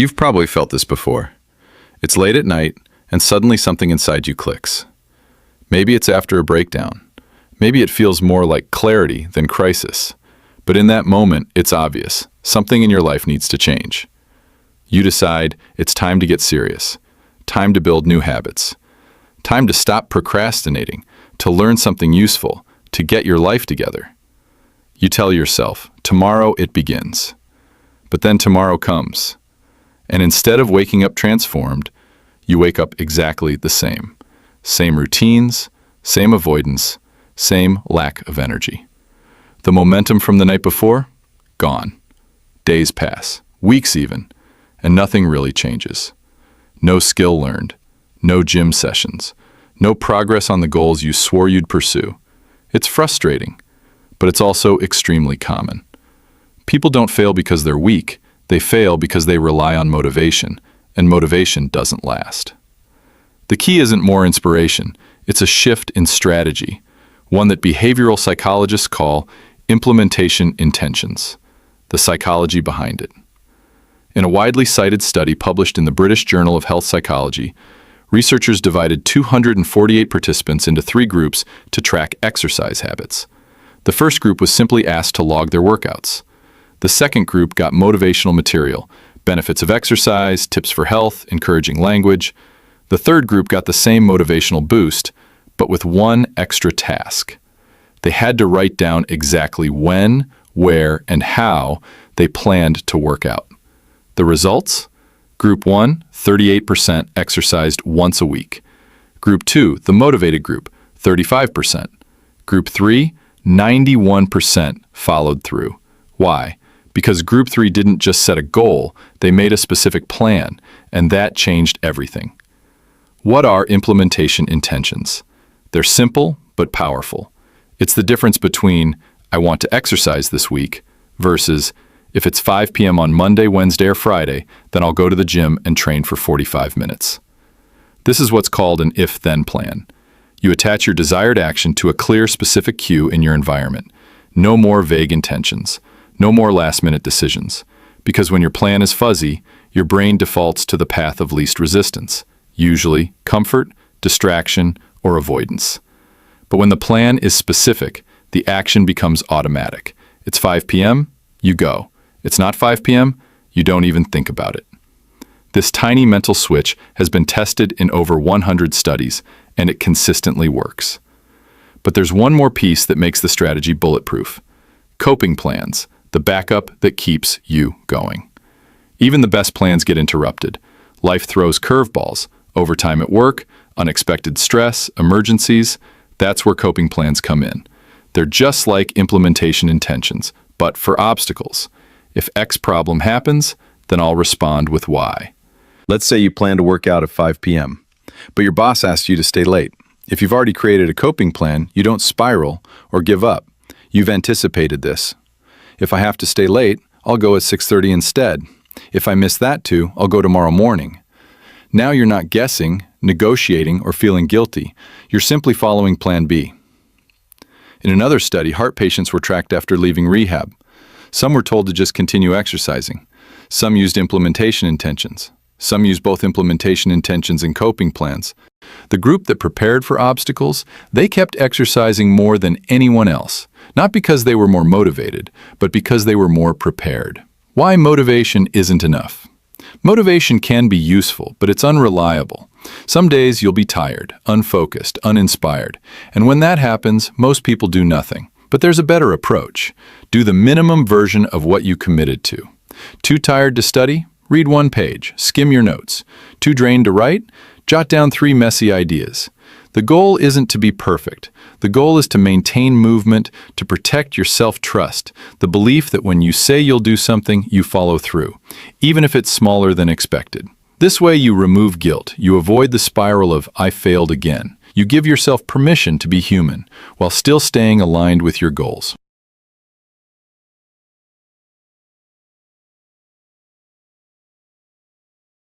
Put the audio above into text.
You've probably felt this before. It's late at night, and suddenly something inside you clicks. Maybe it's after a breakdown. Maybe it feels more like clarity than crisis. But in that moment, it's obvious. Something in your life needs to change. You decide it's time to get serious. Time to build new habits. Time to stop procrastinating, to learn something useful, to get your life together. You tell yourself, tomorrow it begins. But then tomorrow comes. And instead of waking up transformed, you wake up exactly the same. Same routines, same avoidance, same lack of energy. The momentum from the night before? Gone. Days pass, weeks even, and nothing really changes. No skill learned, no gym sessions, no progress on the goals you swore you'd pursue. It's frustrating, but it's also extremely common. People don't fail because they're weak. They fail because they rely on motivation, and motivation doesn't last. The key isn't more inspiration, it's a shift in strategy, one that behavioral psychologists call implementation intentions, the psychology behind it. In a widely cited study published in the British Journal of Health Psychology, researchers divided 248 participants into 3 groups to track exercise habits. The first group was simply asked to log their workouts. The second group got motivational material, benefits of exercise, tips for health, encouraging language. The third group got the same motivational boost, but with one extra task. They had to write down exactly when, where, and how they planned to work out. The results? Group 1, 38% exercised once a week. Group 2, the motivated group, 35%. Group 3, 91% followed through. Why? Because Group 3 didn't just set a goal, they made a specific plan, and that changed everything. What are implementation intentions? They're simple but powerful. It's the difference between, I want to exercise this week, versus, if it's 5 p.m. on Monday, Wednesday, or Friday, then I'll go to the gym and train for 45 minutes. This is what's called an if-then plan. You attach your desired action to a clear, specific cue in your environment. No more vague intentions. No more last-minute decisions. Because when your plan is fuzzy, your brain defaults to the path of least resistance, usually comfort, distraction, or avoidance. But when the plan is specific, the action becomes automatic. It's 5 p.m., you go. It's not 5 p.m., you don't even think about it. This tiny mental switch has been tested in over 100 studies, and it consistently works. But there's one more piece that makes the strategy bulletproof. Coping plans, the backup that keeps you going. Even the best plans get interrupted. Life throws curveballs, overtime at work, unexpected stress, emergencies. That's where coping plans come in. They're just like implementation intentions, but for obstacles. If X problem happens, then I'll respond with Y. Let's say you plan to work out at 5 p.m., but your boss asks you to stay late. If you've already created a coping plan, you don't spiral or give up. You've anticipated this. If I have to stay late, I'll go at 6:30 instead. If I miss that too, I'll go tomorrow morning. Now you're not guessing, negotiating, or feeling guilty. You're simply following Plan B. In another study, heart patients were tracked after leaving rehab. Some were told to just continue exercising. Some used implementation intentions. Some used both implementation intentions and coping plans. The group that prepared for obstacles, they kept exercising more than anyone else. Not because they were more motivated, but because they were more prepared. Why motivation isn't enough? Motivation can be useful, but it's unreliable. Some days you'll be tired, unfocused, uninspired. And when that happens, most people do nothing. But there's a better approach. Do the minimum version of what you committed to. Too tired to study? Read 1 page, skim your notes. Too drained to write? Jot down 3 messy ideas. The goal isn't to be perfect. The goal is to maintain movement, to protect your self-trust, the belief that when you say you'll do something, you follow through, even if it's smaller than expected. This way you remove guilt. You avoid the spiral of "I failed again." You give yourself permission to be human, while still staying aligned with your goals.